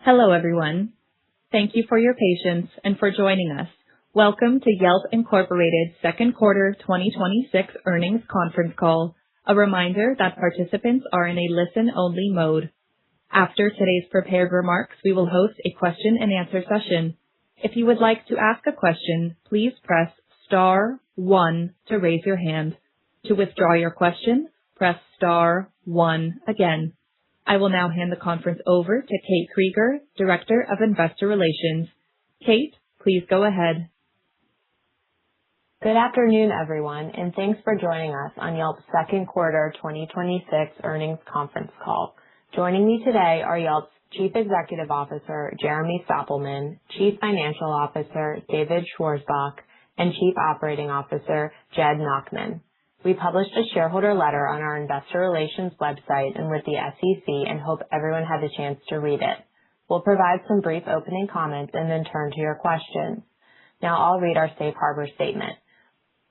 Hello, everyone. Thank you for your patience and for joining us. Welcome to Yelp Incorporated second quarter 2026 earnings conference call. A reminder that participants are in a listen-only mode. After today's prepared remarks, we will host a question and answer session. If you would like to ask a question, please press star 1 to raise your hand. To withdraw your question, press star 1 again. I will now hand the conference over to Kate Krieger, Director of Investor Relations. Kate, please go ahead. Good afternoon, everyone, and thanks for joining us on Yelp's second quarter 2026 earnings conference call. Joining me today are Yelp's Chief Executive Officer, Jeremy Stoppelman, Chief Financial Officer, David Schwarzbach, and Chief Operating Officer, Jed Nachman. We published a shareholder letter on our investor relations website and with the SEC and hope everyone had the chance to read it. We'll provide some brief opening comments and then turn to your questions. Now I'll read our safe harbor statement.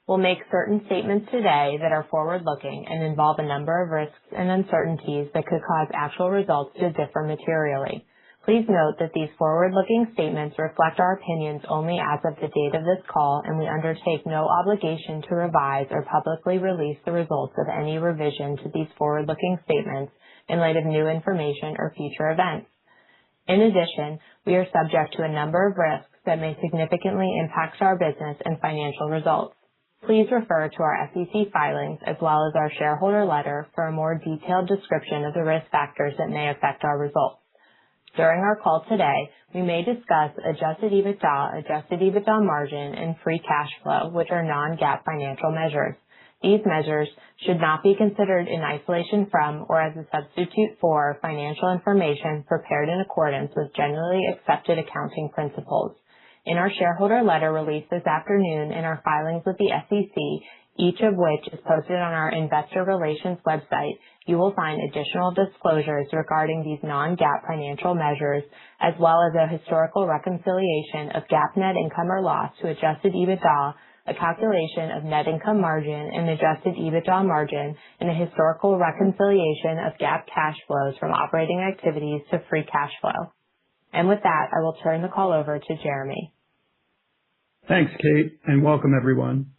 We'll make certain statements today that are forward-looking and involve a number of risks and uncertainties that could cause actual results to differ materially. Please note that these forward-looking statements reflect our opinions only as of the date of this call, and we undertake no obligation to revise or publicly release the results of any revision to these forward-looking statements in light of new information or future events. In addition, we are subject to a number of risks that may significantly impact our business and financial results. Please refer to our SEC filings as well as our shareholder letter for a more detailed description of the risk factors that may affect our results. During our call today, we may discuss adjusted EBITDA, adjusted EBITDA margin, and free cash flow, which are non-GAAP financial measures. These measures should not be considered in isolation from or as a substitute for financial information prepared in accordance with generally accepted accounting principles. In our shareholder letter released this afternoon and our filings with the SEC, each of which is posted on our investor relations website, you will find additional disclosures regarding these non-GAAP financial measures, as well as a historical reconciliation of GAAP net income or loss to adjusted EBITDA, a calculation of net income margin and adjusted EBITDA margin, and a historical reconciliation of GAAP cash flows from operating activities to free cash flow. And with that, I will turn the call over to Jeremy. Thanks, Kate, and welcome everyone.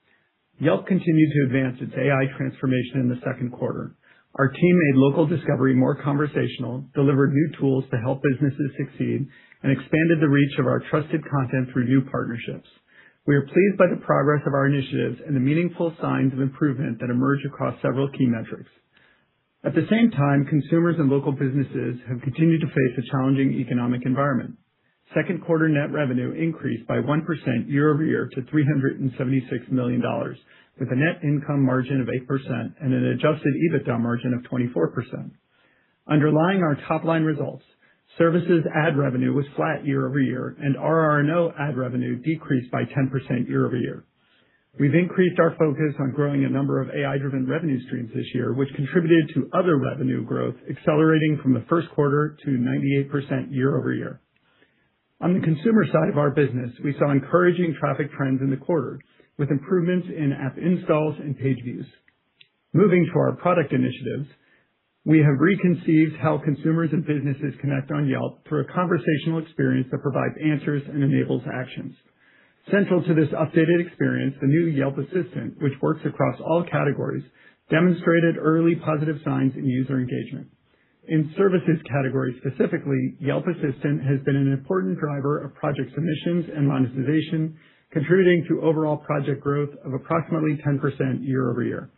Yelp continued to advance its AI transformation in the second quarter. Our team made local discovery more conversational, delivered new tools to help businesses succeed, and expanded the reach of our trusted content through new partnerships. We are pleased by the progress of our initiatives and the meaningful signs of improvement that emerge across several key metrics. At the same time, consumers and local businesses have continued to face a challenging economic environment. Second quarter net revenue increased by 1% year-over-year to $376 million, with a net income margin of 8% and an adjusted EBITDA margin of 24%. Underlying our top-line results, services ad revenue was flat year-over-year, and RR&O ad revenue decreased by 10% year-over-year. We've increased our focus on growing a number of AI-driven revenue streams this year, which contributed to other revenue growth accelerating from the first quarter to 98% year-over-year. On the consumer side of our business, we saw encouraging traffic trends in the quarter, with improvements in app installs and page views. Moving to our product initiatives, we have reconceived how consumers and businesses connect on Yelp through a conversational experience that provides answers and enables actions. Central to this updated experience, the new Yelp Assistant, which works across all categories, demonstrated early positive signs in user engagement. In services category specifically, Yelp Assistant has been an important driver of project submissions and monetization, contributing to overall project growth of approximately 10% year-over-year.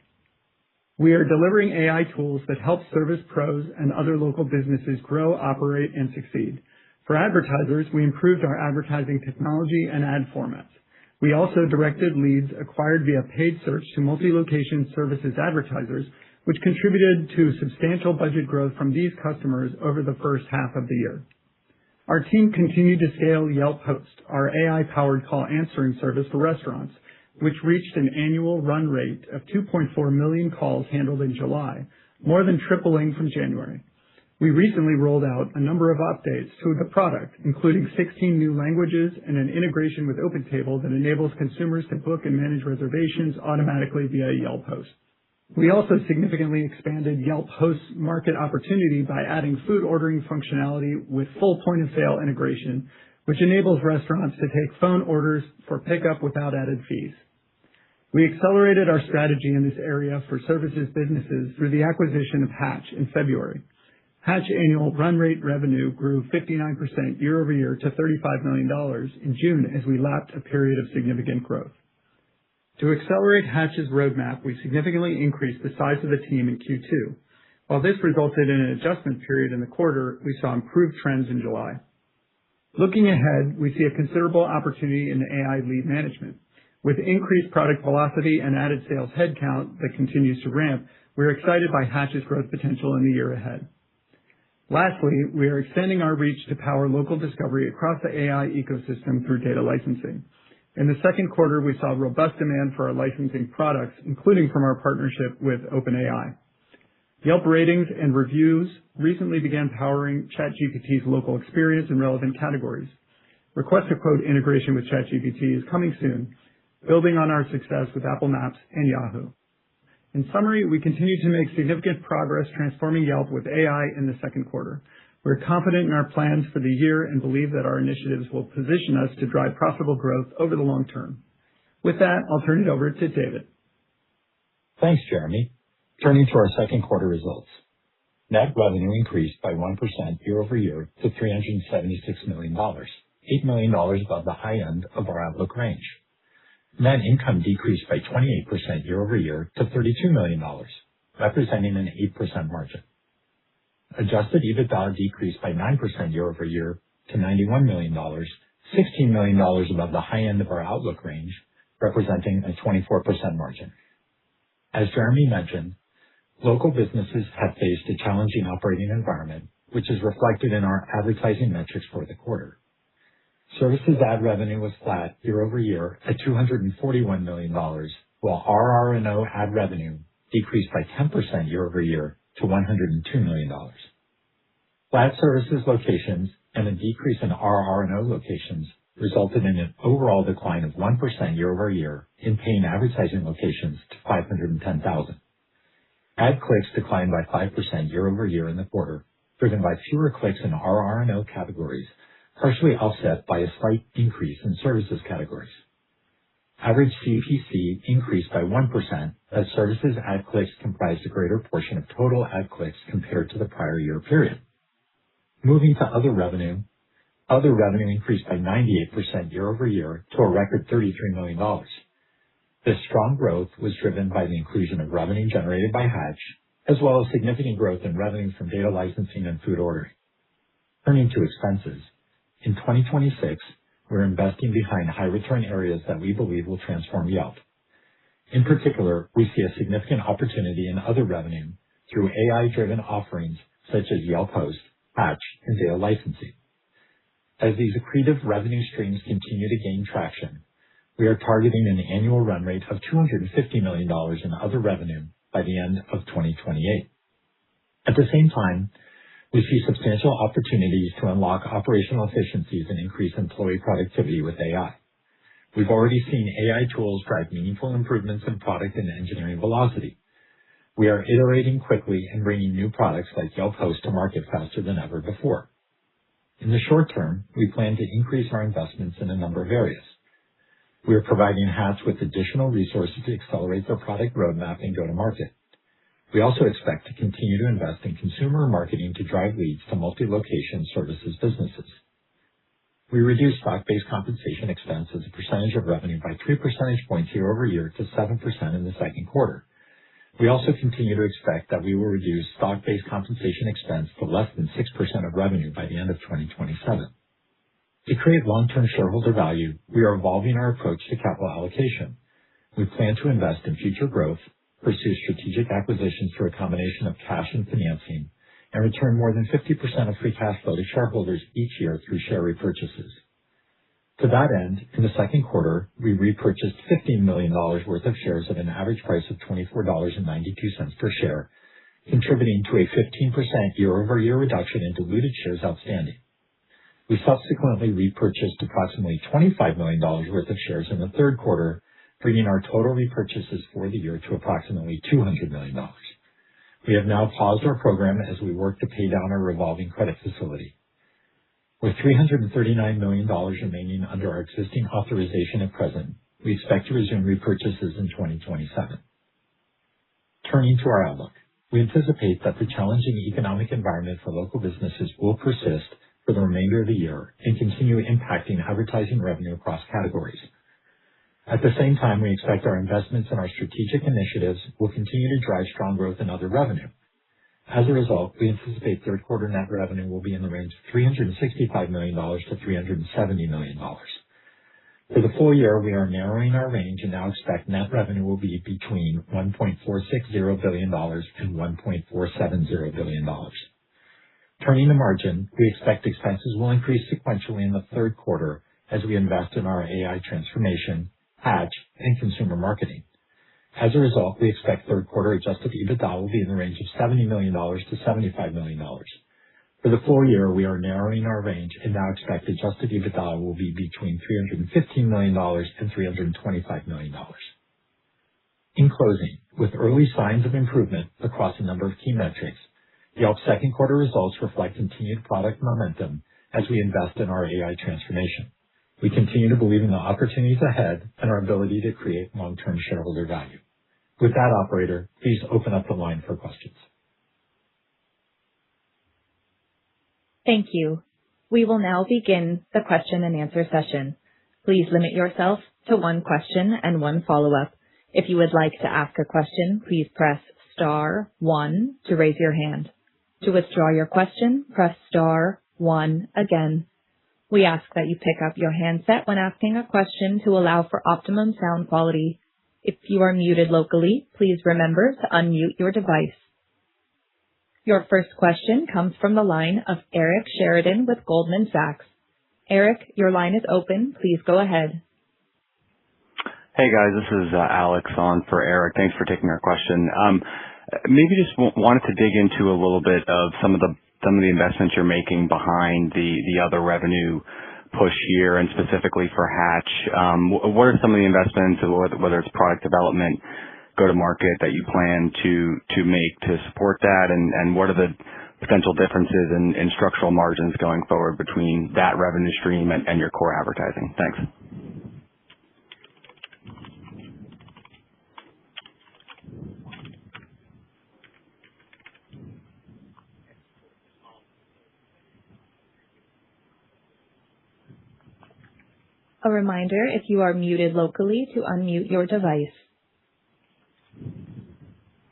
We are delivering AI tools that help service pros and other local businesses grow, operate, and succeed. For advertisers, we improved our advertising technology and ad formats. We also directed leads acquired via paid search to multi-location services advertisers, which contributed to substantial budget growth from these customers over the first half of the year. Our team continued to scale Yelp Host, our AI-powered call answering service for restaurants, which reached an annual run rate of 2.4 million calls handled in July, more than tripling from January. We recently rolled out a number of updates to the product, including 16 new languages and an integration with OpenTable that enables consumers to book and manage reservations automatically via Yelp Host. We also significantly expanded Yelp Host's market opportunity by adding food ordering functionality with full point-of-sale integration, which enables restaurants to take phone orders for pickup without added fees. We accelerated our strategy in this area for services businesses through the acquisition of Hatch in February. Hatch annual run rate revenue grew 59% year-over-year to $35 million in June as we lapped a period of significant growth. To accelerate Hatch's roadmap, we significantly increased the size of the team in Q2. While this resulted in an adjustment period in the quarter, we saw improved trends in July. Looking ahead, we see a considerable opportunity in AI lead management. With increased product velocity and added sales headcount that continues to ramp, we're excited by Hatch's growth potential in the year ahead. Lastly, we are extending our reach to power local discovery across the AI ecosystem through data licensing. In the second quarter, we saw robust demand for our licensing products, including from our partnership with OpenAI. Yelp ratings and reviews recently began powering ChatGPT's local experience in relevant categories. Request a quote integration with ChatGPT is coming soon, building on our success with Apple Maps and Yahoo. In summary, we continue to make significant progress transforming Yelp with AI in the second quarter. We're confident in our plans for the year and believe that our initiatives will position us to drive profitable growth over the long term. With that, I'll turn it over to David. Thanks, Jeremy. Turning to our second quarter results. Net revenue increased by 1% year-over-year to $376 million, $8 million above the high end of our outlook range. Net income decreased by 28% year-over-year to $32 million, representing an 8% margin. Adjusted EBITDA decreased by 9% year-over-year to $91 million, $16 million above the high end of our outlook range, representing a 24% margin. As Jeremy mentioned, local businesses have faced a challenging operating environment, which is reflected in our advertising metrics for the quarter. Services ad revenue was flat year-over-year at $241 million, while RR&O ad revenue decreased by 10% year-over-year to $102 million. Flat services locations and a decrease in RR&O locations resulted in an overall decline of 1% year-over-year in paying advertising locations to 510,000. Ad clicks declined by 5% year-over-year in the quarter, driven by fewer clicks in RR&O categories, partially offset by a slight increase in services categories. Average CPC increased by 1% as services ad clicks comprised a greater portion of total ad clicks compared to the prior year period. Moving to other revenue increased by 98% year-over-year to a record $33 million. This strong growth was driven by the inclusion of revenue generated by Hatch, as well as significant growth in revenue from data licensing and food ordering. Turning to expenses. In 2026, we're investing behind high return areas that we believe will transform Yelp. In particular, we see a significant opportunity in other revenue through AI-driven offerings such as Yelp Host, Hatch, and data licensing. As these accretive revenue streams continue to gain traction, we are targeting an annual run rate of $250 million in other revenue by the end of 2028. At the same time, we see substantial opportunities to unlock operational efficiencies and increase employee productivity with AI. We've already seen AI tools drive meaningful improvements in product and engineering velocity. We are iterating quickly and bringing new products like Yelp Host to market faster than ever before. In the short term, we plan to increase our investments in a number of areas. We are providing Hatch with additional resources to accelerate their product roadmap and go to market. We also expect to continue to invest in consumer marketing to drive leads to multi-location services businesses. We reduced stock-based compensation expense as a percentage of revenue by 3 percentage points year-over-year to 7% in the second quarter. We also continue to expect that we will reduce stock-based compensation expense to less than 6% of revenue by the end of 2027. To create long-term shareholder value, we are evolving our approach to capital allocation. We plan to invest in future growth, pursue strategic acquisitions through a combination of cash and financing, and return more than 50% of free cash flow to shareholders each year through share repurchases. To that end, in the second quarter, we repurchased $15 million worth of shares at an average price of $24.92 per share, contributing to a 15% year-over-year reduction in diluted shares outstanding. We subsequently repurchased approximately $25 million worth of shares in the third quarter, bringing our total repurchases for the year to approximately $200 million. We have now paused our program as we work to pay down our revolving credit facility. With $339 million remaining under our existing authorization at present, we expect to resume repurchases in 2027. Turning to our outlook, we anticipate that the challenging economic environment for local businesses will persist for the remainder of the year and continue impacting advertising revenue across categories. At the same time, we expect our investments in our strategic initiatives will continue to drive strong growth in other revenue. As a result, we anticipate third quarter net revenue will be in the range of $365 million to $370 million. For the full year, we are narrowing our range and now expect net revenue will be between $1.460 billion and $1.470 billion. Turning to margin, we expect expenses will increase sequentially in the third quarter as we invest in our AI transformation, Hatch, and consumer marketing. As a result, we expect third quarter adjusted EBITDA will be in the range of $70 million to $75 million. For the full year, we are narrowing our range and now expect adjusted EBITDA will be between $315 million and $325 million. In closing, with early signs of improvement across a number of key metrics, Yelp's second quarter results reflect continued product momentum as we invest in our AI transformation. We continue to believe in the opportunities ahead and our ability to create long-term shareholder value. With that, operator, please open up the line for questions. Thank you. We will now begin the question and answer session. Please limit yourself to one question and one follow-up. If you would like to ask a question, please press *1 to raise your hand. To withdraw your question, press *1 again. We ask that you pick up your handset when asking a question to allow for optimum sound quality. If you are muted locally, please remember to unmute your device. Your first question comes from the line of Eric Sheridan with Goldman Sachs. Eric, your line is open. Please go ahead. Hey guys, this is Alex on for Eric. Thanks for taking our question. Maybe just wanted to dig into a little bit of some of the investments you're making behind the other revenue push here, and specifically for Hatch. What are some of the investments, whether it's product development, go-to-market, that you plan to make to support that, and what are the potential differences in structural margins going forward between that revenue stream and your core advertising? Thanks. A reminder, if you are muted locally, to unmute your device.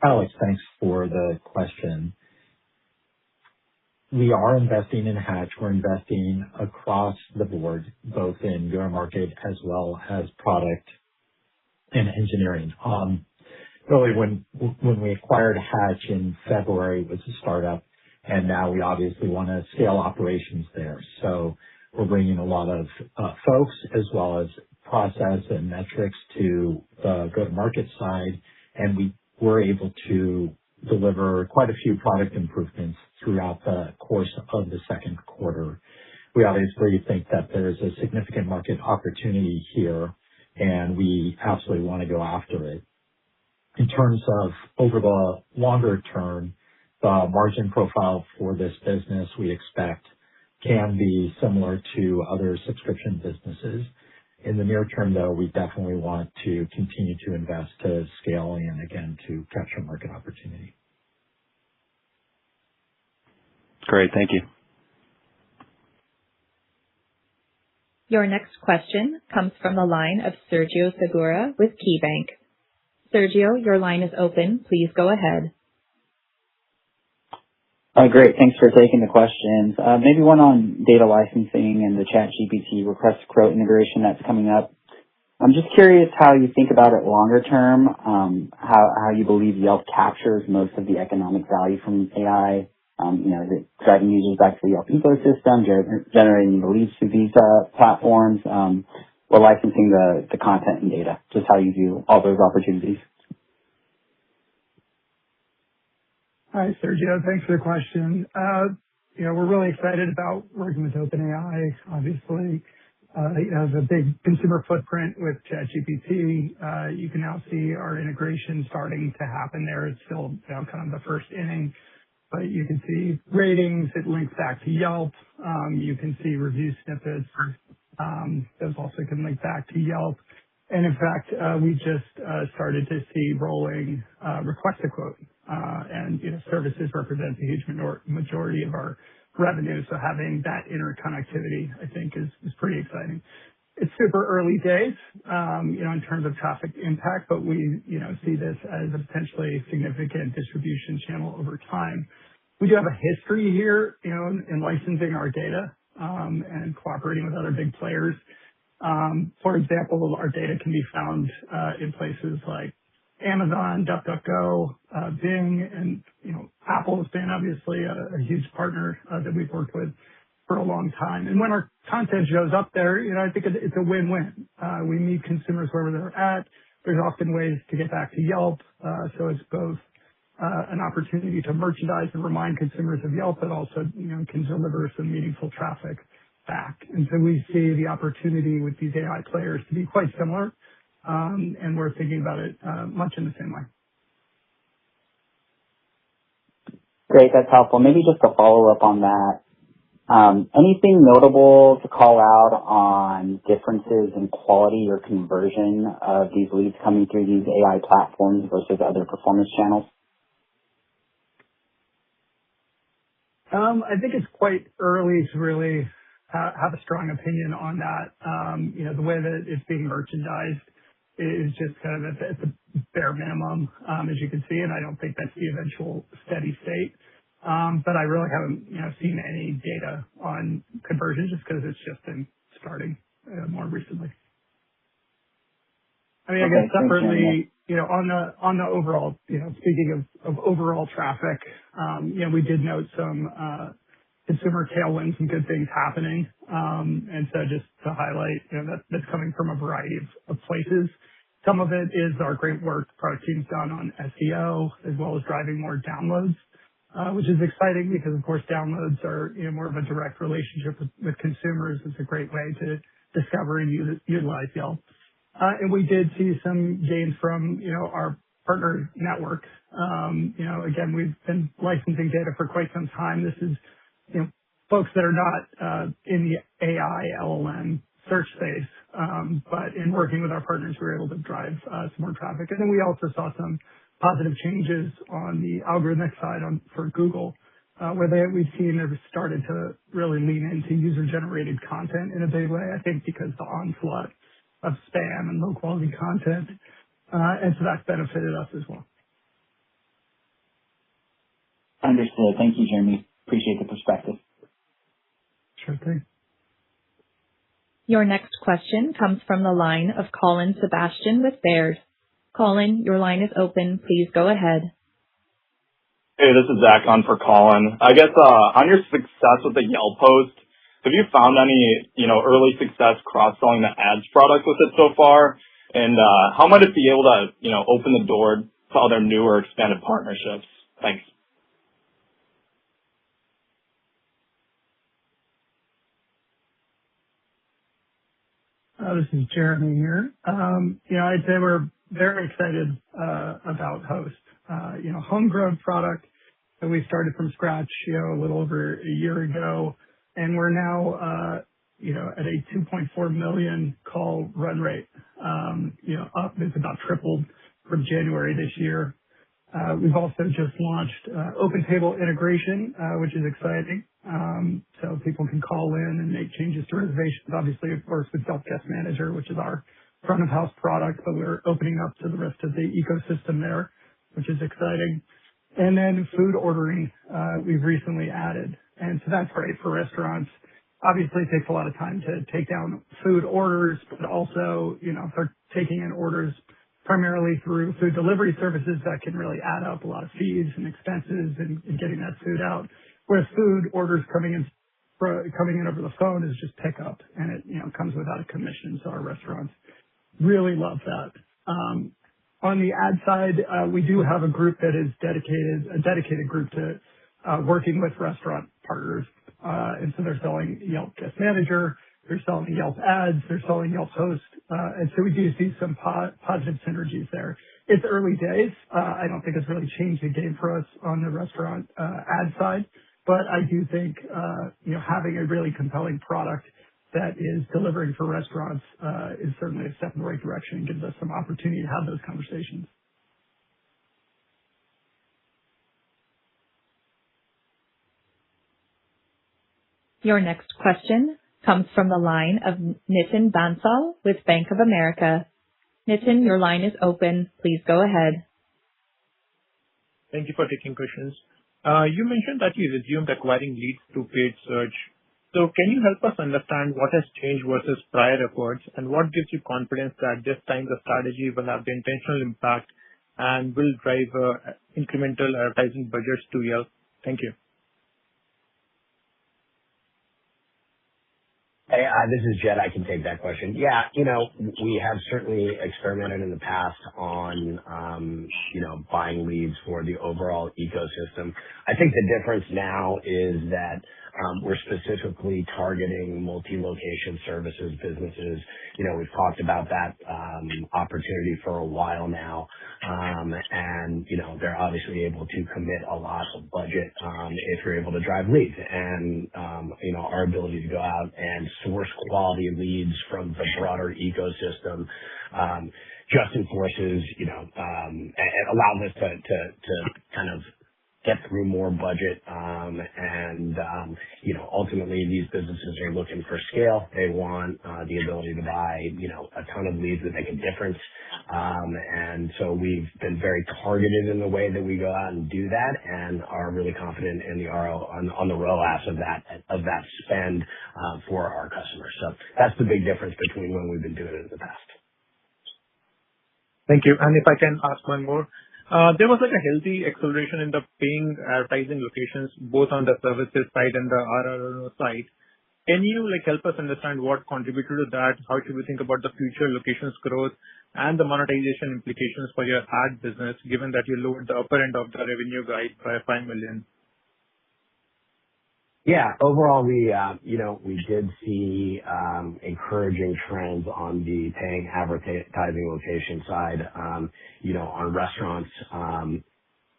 Alex, thanks for the question. We are investing in Hatch. We're investing across the board, both in go-to-market as well as product and engineering. Really, when we acquired Hatch in February, it was a startup, and now we obviously want to scale operations there. So we're bringing a lot of folks as well as process and metrics to the go-to-market side, and we were able to deliver quite a few product improvements throughout the course of the second quarter. We obviously think that there's a significant market opportunity here, and we absolutely want to go after it. In terms of over the longer term, the margin profile for this business we expect can be similar to other subscription businesses. In the near term, though, we definitely want to continue to invest to scale and, again, to capture market opportunity. Great. Thank you. Your next question comes from the line of Sergio Segura with KeyBank. Sergio, your line is open. Please go ahead. Great. Thanks for taking the questions. Maybe one on data licensing and the ChatGPT request to quote integration that's coming up. I'm just curious how you think about it longer term, how you believe Yelp captures most of the economic value from AI. Is it driving users back to the Yelp ecosystem, generating the leads to these platforms, or licensing the content and data? Just how you view all those opportunities. Hi, Sergio. Thanks for the question. We're really excited about working with OpenAI, obviously. has a big consumer footprint with ChatGPT. You can now see our integration starting to happen there. It's still kind of the first inning, but you can see ratings. It links back to Yelp. You can see review snippets. Those also can link back to Yelp. And in fact, we just started to see rolling request a quote. And services represent a huge majority of our revenue. So having that interconnectivity, I think, is pretty exciting. It's super early days, in terms of traffic impact, but we, see this as a potentially significant distribution channel over time. We do have a history here, in licensing our data, and cooperating with other big players. For example, our data can be found in places like Amazon, DuckDuckGo, Bing, and Apple has been obviously a huge partner that we've worked with for a long time. And when our content shows up there, I think it's a win-win. We meet consumers wherever they're at. There's often ways to get back to Yelp, so it's both an opportunity to merchandise and remind consumers of Yelp, but also can deliver some meaningful traffic back. And so we see the opportunity with these AI players to be quite similar. And we're thinking about it much in the same way. Great, that's helpful. Maybe just a follow-up on that. Anything notable to call out on differences in quality or conversion of these leads coming through these AI platforms versus other performance channels? I think it's quite early to really have a strong opinion on that. The way that it's being merchandised is just kind of at the bare minimum, as you can see, and I don't think that's the eventual steady state. But I really haven't, seen any data on conversion just because it's just been starting more recently. I mean, I guess separately, on the overall, speaking of overall traffic, we did note some consumer tailwinds and good things happening. And so just to highlight, that's coming from a variety of places. Some of it is our great work product team's done on SEO, as well as driving more downloads, which is exciting because, of course, downloads are more of a direct relationship with consumers. It's a great way to discover and utilize Yelp. And we did see some gains from, our partner network. Again, we've been licensing data for quite some time. This is, folks that are not in the AI LLM search space, but in working with our partners, we were able to drive some more traffic. And then we also saw some positive changes on the algorithmic side for Google, where we've seen they've started to really lean into user-generated content in a big way, I think because the onslaught of spam and low-quality content. And so that's benefited us as well. Understood. Thank you, Jeremy. Appreciate the perspective. Sure thing. Your next question comes from the line of Colin Sebastian with Baird. Colin, your line is open. Please go ahead. Hey, this is Zach on for Colin. I guess on your success with the Yelp post, have you found any, early success cross-selling the ads product with it so far? And how might it be able to, open the door to other new or expanded partnerships? Thanks. This is Jeremy here. I'd say we're very excited about Host. Homegrown product that we started from scratch, a little over a year ago, and we're now, at a 2.4 million call run rate. Up, it's about tripled from January this year. We've also just launched open table integration, which is exciting. So people can call in and make changes to reservations. Obviously, of course, with Yelp Guest Manager, which is our front of house product, but we're opening up to the rest of the ecosystem there, which is exciting. And then food ordering, we've recently added. And so that's great for restaurants. Obviously, it takes a lot of time to take down food orders, but also, if they're taking in orders primarily through food delivery services, that can really add up a lot of fees and expenses in getting that food out. Whereas food orders coming in over the phone is just pickup, and it comes without a commission. So our restaurants really love that. On the ad side, we do have a group that is a dedicated group to working with restaurant partners. And so they're selling Yelp Guest Manager. They're selling Yelp ads, they're selling Yelp host. We do see some positive synergies there. It's early days. I don't think it's really changed the game for us on the restaurant ad side. I do think having a really compelling product that is delivering for restaurants is certainly a step in the right direction and gives us some opportunity to have those conversations. Your next question comes from the line of Nitin Bansal with Bank of America. Nitin, your line is open. Please go ahead. Thank you for taking questions. You mentioned that you resumed acquiring leads through paid search. Can you help us understand what has changed versus prior efforts, and what gives you confidence that this time the strategy will have the intentional impact and will drive incremental advertising budgets to Yelp? Thank you. Hey, this is Jed. I can take that question. Yeah, we have certainly experimented in the past on, buying leads for the overall ecosystem. I think the difference now is that we're specifically targeting multi-location services businesses. We've talked about that opportunity for a while now. They're obviously able to commit a lot of budget if you're able to drive leads. Our ability to go out and source quality leads from the broader ecosystem just enforces, it allows us to kind of get through more budget. Ultimately these businesses are looking for scale. They want the ability to buy, a ton of leads that make a difference. We've been very targeted in the way that we go out and do that and are really confident in the on the ROAS of that spend for our customers. That's the big difference between when we've been doing it in the past. Thank you. If I can ask one more. There was a healthy acceleration in the paying advertising locations, both on the services side and the RRO side. Can you help us understand what contributed to that? How should we think about the future locations growth and the monetization implications for your ad business, given that you lowered the upper end of the revenue guide by $5 million? Yeah. Overall, we did see encouraging trends on the paying advertising location side. On restaurants,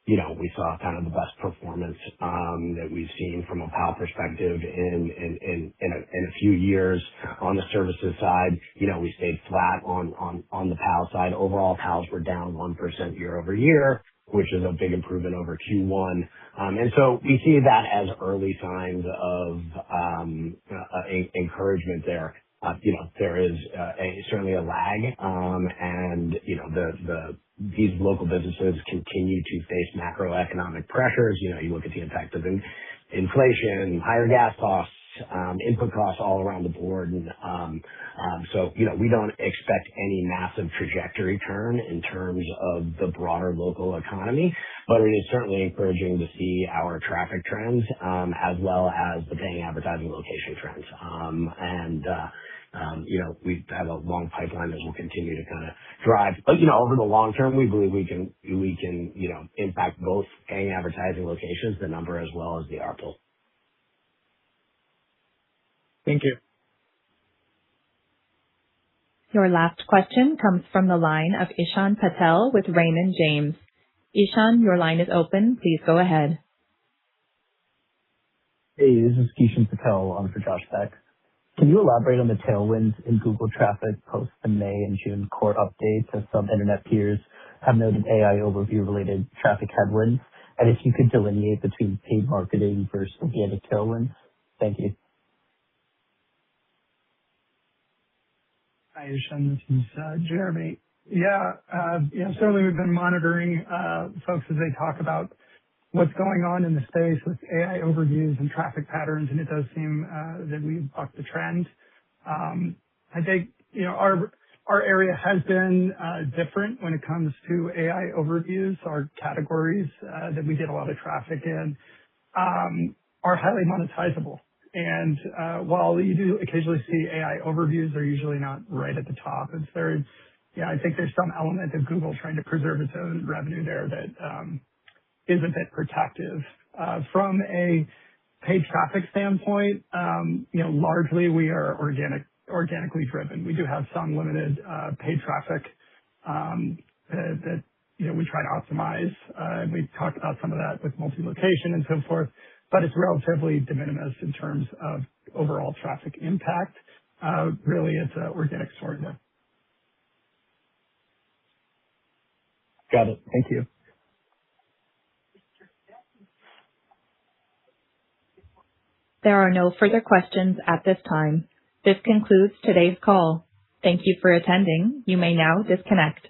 we saw kind of the best performance that we've seen from a PAL perspective in a few years. On the services side, we stayed flat on the PAL side. Overall, PALs were down 1% year-over-year, which is a big improvement over Q1. We see that as early signs of encouragement there. There is certainly a lag, and these local businesses continue to face macroeconomic pressures. You look at the impact of inflation, higher gas costs, input costs all around the board. We don't expect any massive trajectory turn in terms of the broader local economy, but it is certainly encouraging to see our traffic trends, as well as the paying advertising location trends. We have a long pipeline that will continue to kind of drive. Over the long term, we believe we can impact both paying advertising locations, the number, as well as the ARPU. Thank you. Your last question comes from the line of Ishan Patel with Raymond James. Ishan, your line is open. Please go ahead. Hey, this is Kishan Patel on for Josh Beck. Can you elaborate on the tailwinds in Google traffic post the May and June core updates, as some internet peers have noted AI overview related traffic headwinds? And if you could delineate between paid marketing versus organic tailwinds. Thank you. Hi, Ishan. This is Jeremy. Certainly we've been monitoring folks as they talk about what's going on in the space with AI overviews and traffic patterns, and it does seem that we've bucked the trend. I think our area has been different when it comes to AI overviews. Our categories that we get a lot of traffic in are highly monetizable. While you do occasionally see AI overviews, they're usually not right at the top. I think there's some element of Google trying to preserve its own revenue there that is a bit protective. From a paid traffic standpoint, largely we are organically driven. We do have some limited paid traffic that we try to optimize. We talked about some of that with multi-location and so forth, but it's relatively de minimis in terms of overall traffic impact. Really, it's an organic story there. Got it. Thank you. There are no further questions at this time. This concludes today's call. Thank you for attending. You may now disconnect.